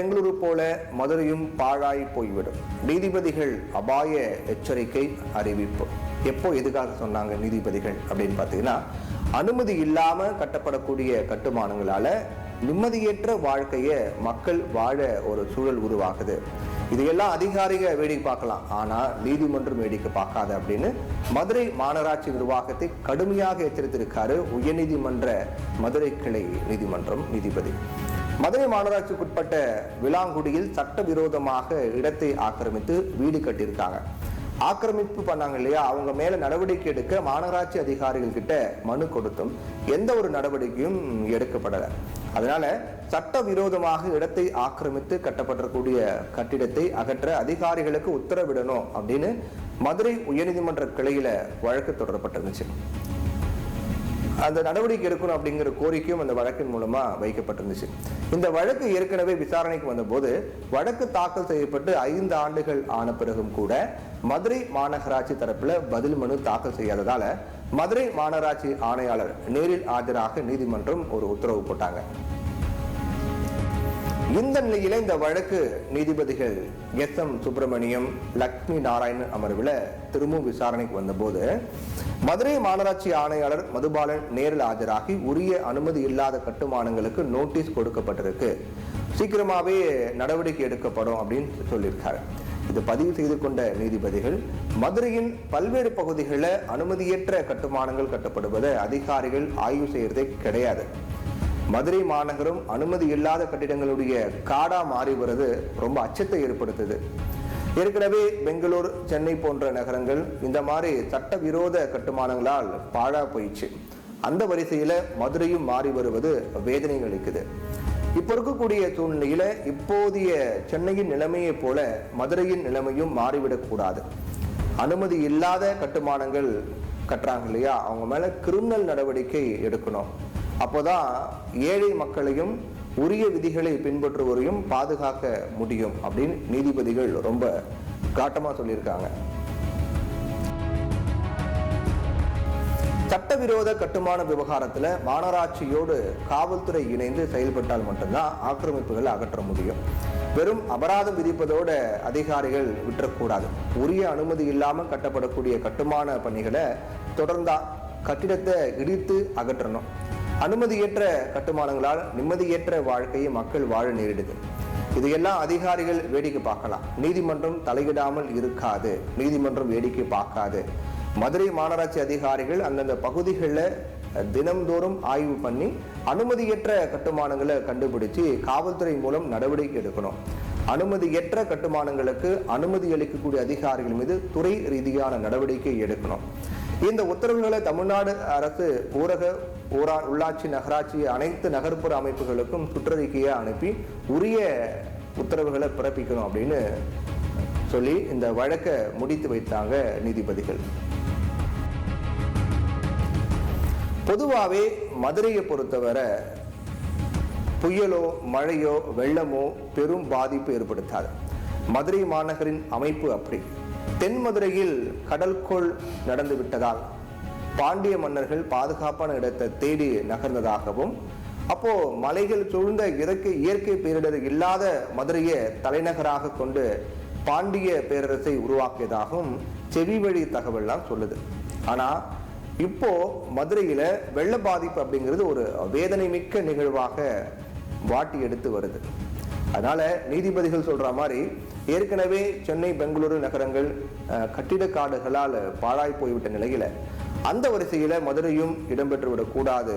பெங்களூரு போல மதுரையும் பாழாய் போய்விடும். நீதிபதிகள் அபாய எச்சரிக்கை அறிவிப்பு. எப்போ எதுக்காக சொன்னாங்க நீதிபதிகள் அப்படின்னு பார்த்தீங்கன்னா, அனுமதி இல்லாம கட்டப்படக்கூடிய கட்டுமானங்களால நிம்மதியற்ற வாழ்க்கையை மக்கள் வாழ ஒரு சூழல் உருவாகுது. இதையெல்லாம் அதிகாரிகள் வேடிக்கை பார்க்கலாம், ஆனா நீதிமன்றம் வேடிக்கை பார்க்காது அப்படின்னு மதுரை மாநகராட்சி நிர்வாகத்தை கடுமையாக எச்சரித்திருக்காரு உயர்நீதிமன்ற மதுரை கிளை நீதிமன்றம் நீதிபதி. மதுரை மாநகராட்சிக்குட்பட்ட விளாங்குடியில் சட்டவிரோதமாக இடத்தை ஆக்கிரமித்து வீடு கட்டியிருக்காங்க. ஆக்கிரமிப்பு பண்ணாங்க இல்லையா, அவங்க மேல நடவடிக்கை எடுக்க மாநகராட்சி அதிகாரிகள் கிட்ட மனு கொடுத்தும் எந்த ஒரு நடவடிக்கையும் எடுக்கப்படலை. அதனால சட்டவிரோதமாக இடத்தை ஆக்கிரமித்து கட்டப்படக்கூடிய கட்டிடத்தை அகற்ற அதிகாரிகளுக்கு உத்தரவிடணும் அப்படின்னு மதுரை உயர்நீதிமன்ற கிளையில வழக்கு தொடரப்பட்டிருந்துச்சு. அந்த நடவடிக்கை எடுக்கணும் அப்படிங்கிற கோரிக்கையும் அந்த வழக்கின் மூலமா வைக்கப்பட்டிருந்துச்சு. இந்த வழக்கு ஏற்கனவே விசாரணைக்கு வந்தபோது வழக்கு தாக்கல் செய்யப்பட்டு 5 ஆண்டுகள் ஆன பிறகும் கூட மதுரை மாநகராட்சி தரப்புல பதில் மனு தாக்கல் செய்யாததால மதுரை மாநகராட்சி ஆணையாளர் நேரில் ஆஜராக நீதிமன்றம் ஒரு உத்தரவு போட்டாங்க. இந்த நிலையில இந்த வழக்கு நீதிபதிகள் SM சுப்பிரமணியம், லட்சுமி நாராயணன் அமர்வில் திரும்பவும் விசாரணைக்கு வந்தபோது மதுரை மாநகராட்சி ஆணையாளர் மதுபாலன் நேரில் ஆஜராகி உரிய அனுமதி இல்லாத கட்டுமானங்களுக்கு நோட்டீஸ் கொடுக்கப்பட்டிருக்கு, சீக்கிரமாவே நடவடிக்கை எடுக்கப்படும் அப்படின்னு சொல்லியிருக்காரு. இது பதிவு செய்து கொண்ட நீதிபதிகள் மதுரையின் பல்வேறு பகுதிகளில் அனுமதியற்ற கட்டுமானங்கள் கட்டப்படுவதை அதிகாரிகள் ஆய்வு செய்யறதே கிடையாது. மதுரை மாநகரம் அனுமதி இல்லாத கட்டிடங்களுடைய காடா மாறி வருது ரொம்ப அச்சத்தை ஏற்படுத்துது. ஏற்கனவே பெங்களூர், சென்னை போன்ற நகரங்கள் இந்த மாதிரி சட்டவிரோத கட்டுமானங்களால் பாழா போயிடுச்சு. அந்த வரிசையில மதுரையும் மாறி வருவது வேதனை அளிக்குது. இப்ப இருக்கக்கூடிய சூழ்நிலையில இப்போதைய சென்னையின் நிலைமையை போல மதுரையின் நிலைமையும் மாறிவிடக் கூடாது. அனுமதி இல்லாத கட்டுமானங்கள் கட்டுறாங்க இல்லையா, அவங்க மேல கிரிமினல் நடவடிக்கை எடுக்கணும். அப்போதான் ஏழை மக்களையும் உரிய விதிகளை பின்பற்றுவோரையும் பாதுகாக்க முடியும் அப்படின்னு நீதிபதிகள் ரொம்ப காட்டமா சொல்லியிருக்காங்க. சட்டவிரோத கட்டுமான விவகாரத்துல மாநகராட்சியோடு காவல்துறை இணைந்து செயல்பட்டால் மட்டும்தான் ஆக்கிரமிப்புகளை அகற்ற முடியும். வெறும் அபராதம் விதிப்பதோட அதிகாரிகள் விட்டுறக்கூடாது. உரிய அனுமதி இல்லாமல் கட்டப்படக்கூடிய கட்டுமான பணிகளை தொடர்ந்தா கட்டிடத்தை இடித்து அகற்றணும். அனுமதியற்ற கட்டுமானங்களால் நிம்மதியற்ற வாழ்க்கையை மக்கள் வாழ நேரிடுது. இதையெல்லாம் அதிகாரிகள் வேடிக்கை பார்க்கலாம், நீதிமன்றம் தலையிடாமல் இருக்காது, நீதிமன்றம் வேடிக்கை பார்க்காது. மதுரை மாநகராட்சி அதிகாரிகள் அந்தந்த பகுதிகளில் தினம்தோறும் ஆய்வு பண்ணி அனுமதியற்ற கட்டுமானங்களை கண்டுபிடிச்சு காவல்துறை மூலம் நடவடிக்கை எடுக்கணும். அனுமதியற்ற கட்டுமானங்களுக்கு அனுமதி அளிக்கக்கூடிய அதிகாரிகள் மீது துறை ரீதியான நடவடிக்கை எடுக்கணும். இந்த உத்தரவுகளை தமிழ்நாடு அரசு ஊரக, உள்ளாட்சி, நகராட்சி அனைத்து நகர்ப்புற அமைப்புகளுக்கும் சுற்றறிக்கையை அனுப்பி உரிய உத்தரவுகளை பிறப்பிக்கணும் அப்படின்னு சொல்லி இந்த வழக்கை முடித்து வைத்தாங்க நீதிபதிகள். பொதுவாகவே மதுரையை பொறுத்தவரை புயலோ மழையோ வெள்ளமோ பெரும் பாதிப்பு ஏற்படுத்தாது. மதுரை மாநகரின் அமைப்பு அப்படி. தென் மதுரையில் கடல்கோள் நடந்து விட்டதால் பாண்டிய மன்னர்கள் பாதுகாப்பான இடத்தை தேடி நகர்ந்ததாகவும், அப்போ மலைகள் சூழ்ந்த இயற்கை பேரிடர் இல்லாத மதுரையை தலைநகராக கொண்டு பாண்டிய பேரரசை உருவாக்கியதாகவும் செவி வழி தகவல்லாம் சொல்லுது. ஆனா இப்போ மதுரையில வெள்ள பாதிப்பு அப்படிங்கிறது ஒரு வேதனை மிக்க நிகழ்வாக வாட்டி எடுத்து வருது. அதனால நீதிபதிகள் சொல்ற மாதிரி ஏற்கனவே சென்னை, பெங்களூரு நகரங்கள் கட்டிட காடுகளால் பாழாய் போய்விட்ட நிலையில அந்த வரிசையில மதுரையும் இடம்பெற்றுவிடக் கூடாது.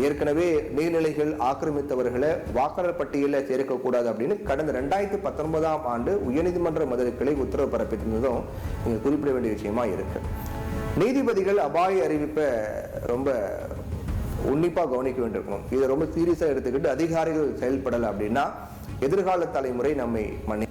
ஏற்கனவே நீர்நிலைகள் ஆக்கிரமித்தவர்களை வாக்காளர் பட்டியலில் சேர்க்கக்கூடாது அப்படின்னு கடந்த 2019ஆம் ஆண்டு உயர்நீதிமன்ற மதுரை கிளை உத்தரவு பிறப்பித்திருந்ததும் இங்க குறிப்பிட வேண்டிய விஷயமா இருக்கு. நீதிபதிகள் அபாய அறிவிப்பை ரொம்ப உன்னிப்பா கவனிக்க வேண்டியிருக்கணும். இதை ரொம்ப சீரியஸா எடுத்துக்கிட்டு அதிகாரிகள் செயல்படலை அப்படின்னா எதிர்கால தலைமுறை நம்மை மன்னி